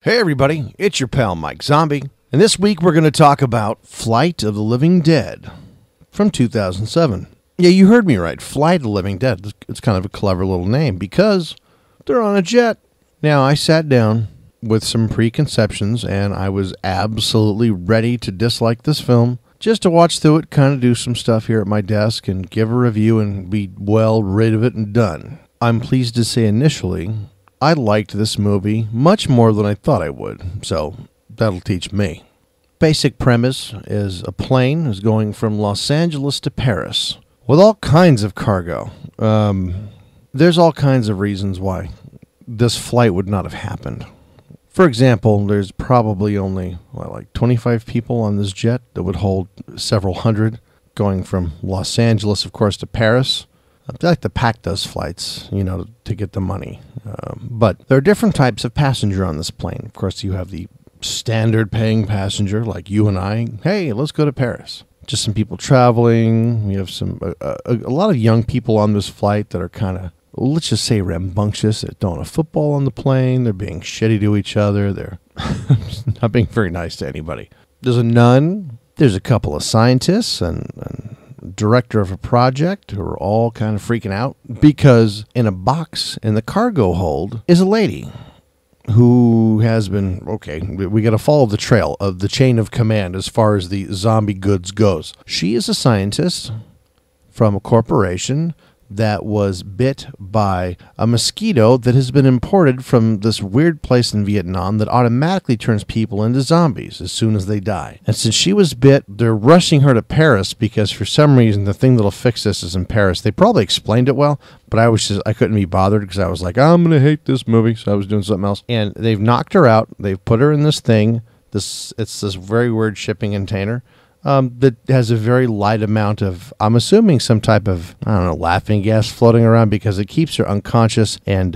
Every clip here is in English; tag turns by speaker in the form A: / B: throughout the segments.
A: Hey everybody, it's your pal Mike Zombie, and this week we're going to talk about Flight of the Living Dead from 2007. Yeah, you heard me right, Flight of the Living Dead. It's kind of a clever little name because they're on a jet. Now, I sat down with some preconceptions and I was absolutely ready to dislike this film, just to watch through it, kind of do some stuff here at my desk and give a review and be well rid of it and done. I'm pleased to say initially, I liked this movie much more than I thought I would, so that'll teach me. Basic premise is a plane is going from Los Angeles to Paris with all kinds of cargo. There's all kinds of reasons why this flight would not have happened. For example, there's probably only, 25 people on this jet that would hold several hundred, going from Los Angeles, of course, to Paris. I like to pack those flights, to get the money. But there are different types of passenger on this plane. Of course, you have the standard paying passenger like you and I. Hey, let's go to Paris. Just some people traveling. We have a lot of young people on this flight that are kind of, let's just say, rambunctious. They're throwing a football on the plane. They're being shitty to each other. They're not being very nice to anybody. There's a nun. There's a couple of scientists and director of a project who are all kind of freaking out because in a box in the cargo hold is a lady who has been, we got to follow the trail of the chain of command as far as the zombie goods goes. She is a scientist from a corporation that was bit by a mosquito that has been imported from this weird place in Vietnam that automatically turns people into zombies as soon as they die. And since she was bit, they're rushing her to Paris because for some reason the thing that'll fix this is in Paris. They probably explained it well, but I couldn't be bothered because I was like, I'm going to hate this movie, so I was doing something else. And they've knocked her out. They've put her in this thing. It's this very weird shipping container. That has a very light amount of, I'm assuming, some type of, laughing gas floating around because it keeps her unconscious and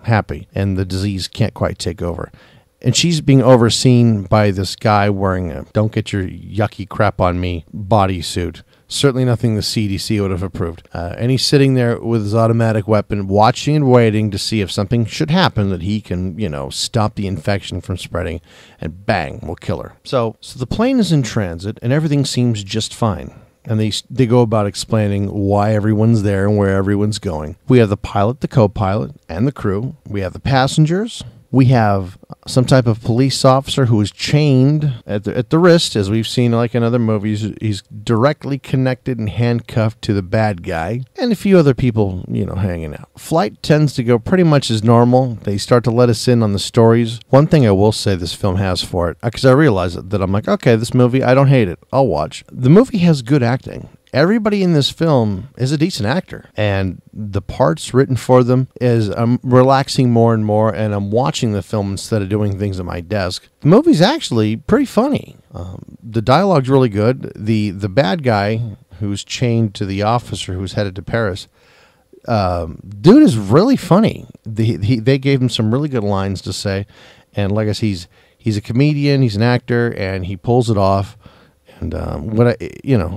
A: happy, and the disease can't quite take over. And she's being overseen by this guy wearing a don't get your yucky crap on me bodysuit. Certainly nothing the CDC would have approved. And he's sitting there with his automatic weapon, watching and waiting to see if something should happen that he can, stop the infection from spreading, and bang, will kill her. So the plane is in transit, and everything seems just fine. And they go about explaining why everyone's there and where everyone's going. We have the pilot, the co-pilot, and the crew. We have the passengers. We have some type of police officer who is chained at the wrist, as we've seen like in other movies. He's directly connected and handcuffed to the bad guy, and a few other people, hanging out. Flight tends to go pretty much as normal. They start to let us in on the stories. One thing I will say this film has for it, because I realize that I'm like, okay, this movie, I don't hate it. I'll watch. The movie has good acting. Everybody in this film is a decent actor, and the parts written for them is I'm relaxing more and more, and I'm watching the film instead of doing things at my desk. The movie's actually pretty funny. The dialogue's really good. The bad guy who's chained to the officer who's headed to Paris, dude is really funny. They gave him some really good lines to say, and like I said, he's a comedian, he's an actor, and he pulls it off. And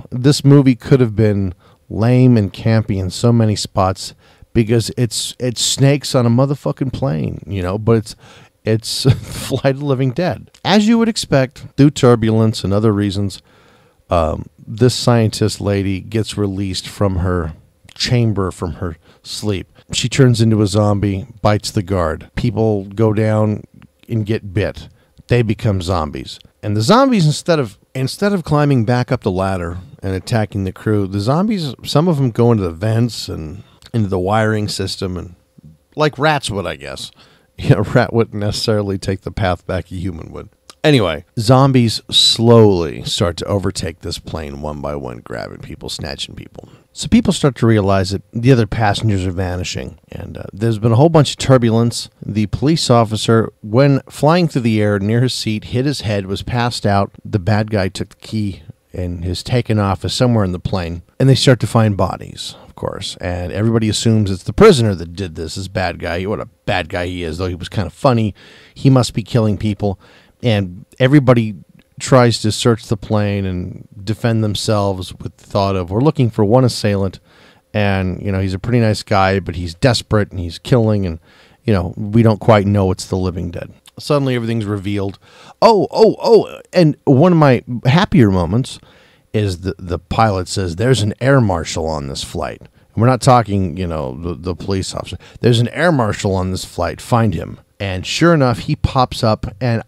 A: this movie could have been lame and campy in so many spots because it's snakes on a motherfucking plane, but it's Flight of the Living Dead. As you would expect, through turbulence and other reasons, this scientist lady gets released from her chamber, from her sleep. She turns into a zombie, bites the guard. People go down and get bit. They become zombies. And the zombies, instead of climbing back up the ladder and attacking the crew, the zombies, some of them go into the vents and into the wiring system, and like rats would, I guess. A rat wouldn't necessarily take the path back a human would. Anyway, zombies slowly start to overtake this plane one by one, grabbing people, snatching people. So people start to realize that the other passengers are vanishing, and there's been a whole bunch of turbulence. The police officer, when flying through the air near his seat, hit his head, was passed out. The bad guy took the key and is taken off as somewhere in the plane, and they start to find bodies, of course, and everybody assumes it's the prisoner that did this bad guy. What a bad guy he is, though he was kind of funny. He must be killing people. And everybody tries to search the plane and defend themselves with the thought of, we're looking for one assailant, and, he's a pretty nice guy, but he's desperate, and he's killing, and, we don't quite know it's the living dead. Suddenly everything's revealed. Oh. And one of my happier moments is the pilot says, there's an air marshal on this flight. And we're not talking, the police officer. There's an air marshal on this flight. Find him. And sure enough, he pops up, and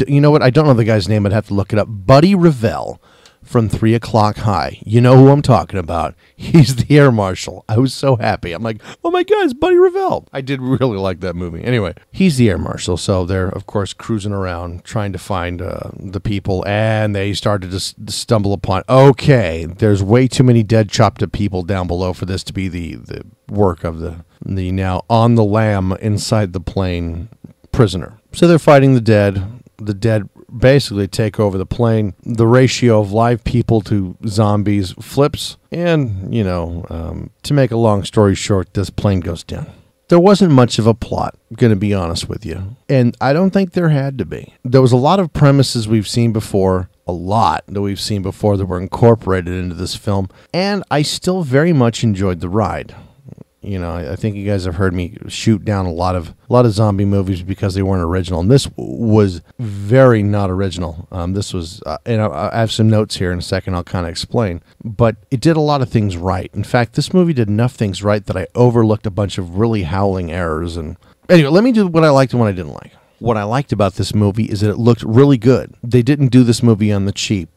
A: you know what? I don't know the guy's name. I'd have to look it up. Buddy Revell from 3 O'Clock High. You know who I'm talking about. He's the air marshal. I was so happy. I'm like, oh my God, it's Buddy Revell. I did really like that movie. Anyway, he's the air marshal. So they're, of course, cruising around trying to find the people, and they started to stumble upon, okay, there's way too many dead, chopped up people down below for this to be the work of the now on the lam inside the plane prisoner. So they're fighting the dead. The dead basically take over the plane. The ratio of live people to zombies flips. And, to make a long story short, this plane goes down. There wasn't much of a plot, going to be honest with you. And I don't think there had to be. There was a lot of premises we've seen before. A lot that we've seen before that were incorporated into this film. And I still very much enjoyed the ride. I think you guys have heard me shoot down a lot of zombie movies because they weren't original, and this was very not original. This was, I have some notes here in a second. I'll kind of explain, but it did a lot of things right. In fact, this movie did enough things right that I overlooked a bunch of really howling errors. And anyway, let me do what I liked and what I didn't like. What I liked about this movie is that it looked really good. They didn't do this movie on the cheap.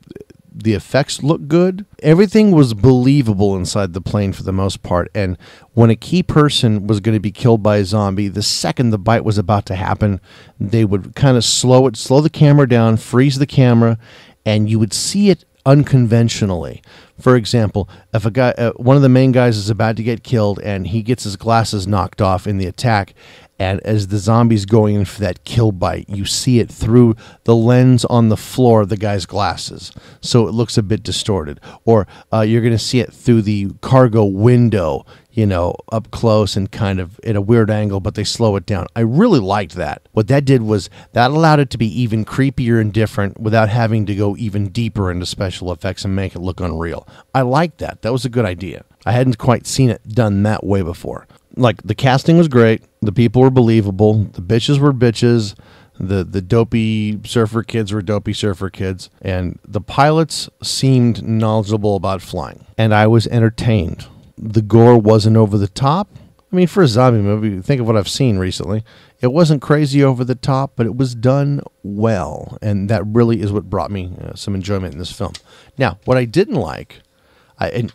A: The effects looked good. Everything was believable inside the plane for the most part. And when a key person was going to be killed by a zombie, the second the bite was about to happen, they would kind of slow the camera down, freeze the camera, and you would see it unconventionally. For example, if a guy, one of the main guys is about to get killed and he gets his glasses knocked off in the attack, and as the zombie's going in for that kill bite, you see it through the lens on the floor of the guy's glasses. So it looks a bit distorted. Or you're going to see it through the cargo window, up close and kind of at a weird angle, but they slow it down. I really liked that. What that did was that allowed it to be even creepier and different without having to go even deeper into special effects and make it look unreal. I liked that. That was a good idea. I hadn't quite seen it done that way before. Like, the casting was great. The people were believable. The bitches were bitches. The dopey surfer kids were dopey surfer kids. And the pilots seemed knowledgeable about flying. And I was entertained. The gore wasn't over the top. I mean, for a zombie movie, think of what I've seen recently. It wasn't crazy over the top, but it was done well. And that really is what brought me some enjoyment in this film. Now, what I didn't like, and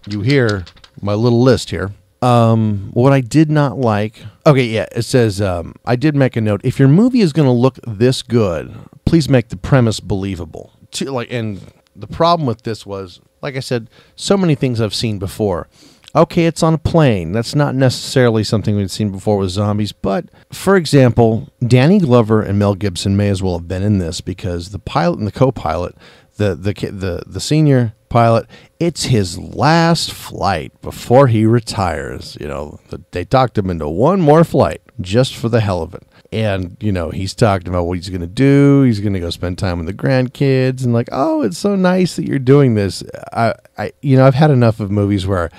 A: you hear my little list here. What I did not like, it says, I did make a note. If your movie is going to look this good, please make the premise believable. And the problem with this was, like I said, so many things I've seen before. Okay, it's on a plane. That's not necessarily something we've seen before with zombies. But, for example, Danny Glover and Mel Gibson may as well have been in this because the pilot and the co-pilot, the senior pilot, it's his last flight before he retires. They talked him into one more flight just for the hell of it. And, he's talking about what he's going to do. He's going to go spend time with the grandkids and oh, it's so nice that you're doing this. I've had enough of movies where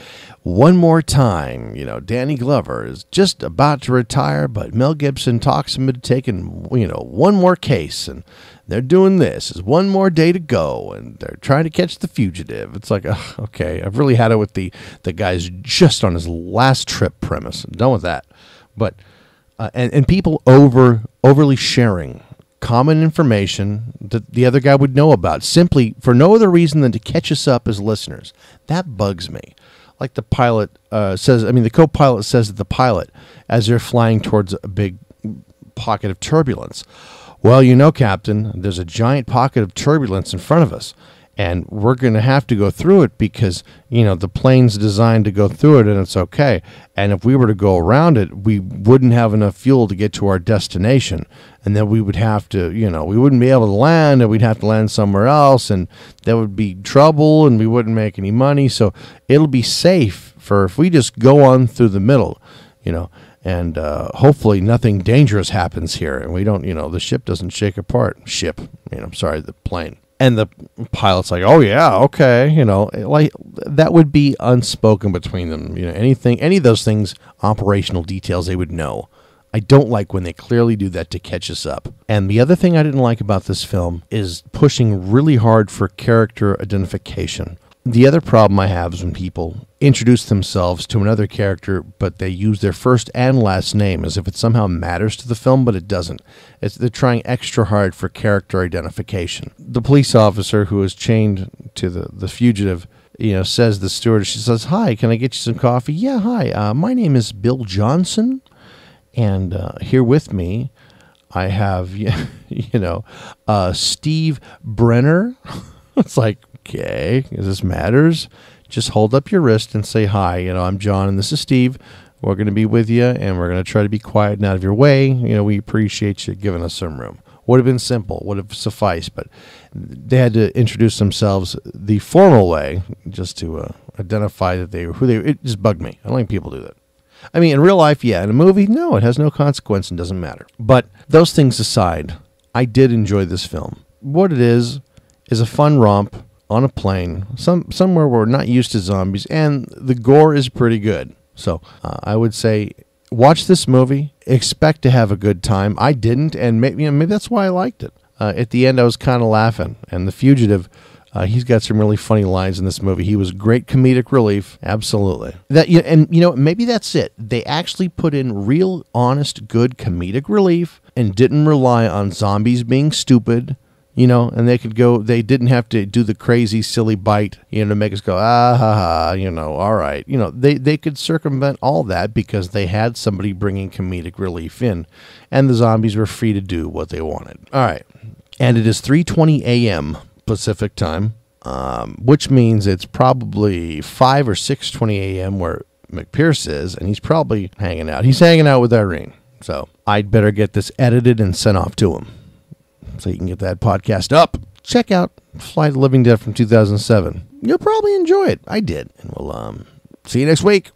A: one more time, Danny Glover is just about to retire, but Mel Gibson talks him into taking, one more case, and they're doing this. It's one more day to go, and they're trying to catch the fugitive. It's like, okay, I've really had it with the guy's just on his last trip premise. I'm done with that. But and people overly sharing common information that the other guy would know about, simply for no other reason than to catch us up as listeners. That bugs me. Like the pilot the co-pilot says to the pilot as they're flying towards a big pocket of turbulence. Well, Captain, there's a giant pocket of turbulence in front of us, and we're going to have to go through it because, the plane's designed to go through it, and it's okay. And if we were to go around it, we wouldn't have enough fuel to get to our destination, and then we would have to, we wouldn't be able to land, and we'd have to land somewhere else, and that would be trouble, and we wouldn't make any money. So it'll be safe for if we just go on through the middle, and hopefully nothing dangerous happens here, and we don't, the ship doesn't shake apart. The plane. And the pilot's like, oh yeah, okay, that would be unspoken between them. Any of those things, operational details, they would know. I don't like when they clearly do that to catch us up. And the other thing I didn't like about this film is pushing really hard for character identification. The other problem I have is when people introduce themselves to another character, but they use their first and last name as if it somehow matters to the film, but it doesn't. They're trying extra hard for character identification. The police officer who is chained to the fugitive, says the stewardess, she says, "Hi, can I get you some coffee?" "Yeah, hi. My name is Bill Johnson, and here with me, I have, Steve Brenner." It's like, okay, this matters. Just hold up your wrist and say, "Hi, I'm John and this is Steve. We're going to be with you and we're going to try to be quiet and out of your way. We appreciate you giving us some room." Would have been simple, would have sufficed, but they had to introduce themselves the formal way just to identify that they were who they were. It just bugged me. I don't like people do that. I mean, in real life, yeah. In a movie, no, it has no consequence and doesn't matter. But those things aside, I did enjoy this film. What it is a fun romp on a plane, somewhere where we're not used to zombies, and the gore is pretty good. So I would say watch this movie, expect to have a good time. I didn't, and maybe that's why I liked it. At the end, I was kind of laughing, and the fugitive, he's got some really funny lines in this movie. He was great comedic relief, absolutely. Maybe that's it. They actually put in real, honest, good comedic relief and didn't rely on zombies being stupid. And they didn't have to do the crazy, silly bite, to make us go, ah, ha, ha, all right. They could circumvent all that because they had somebody bringing comedic relief in, and the zombies were free to do what they wanted. All right. And it is 3:20 a.m. Pacific time, which means it's probably 5 or 6:20 a.m. where McPierce is, and he's probably hanging out. He's hanging out with Irene. So I'd better get this edited and sent off to him, so you can get that podcast up. Check out Flight of the Living Dead from 2007. You'll probably enjoy it. I did. And we'll see you next week.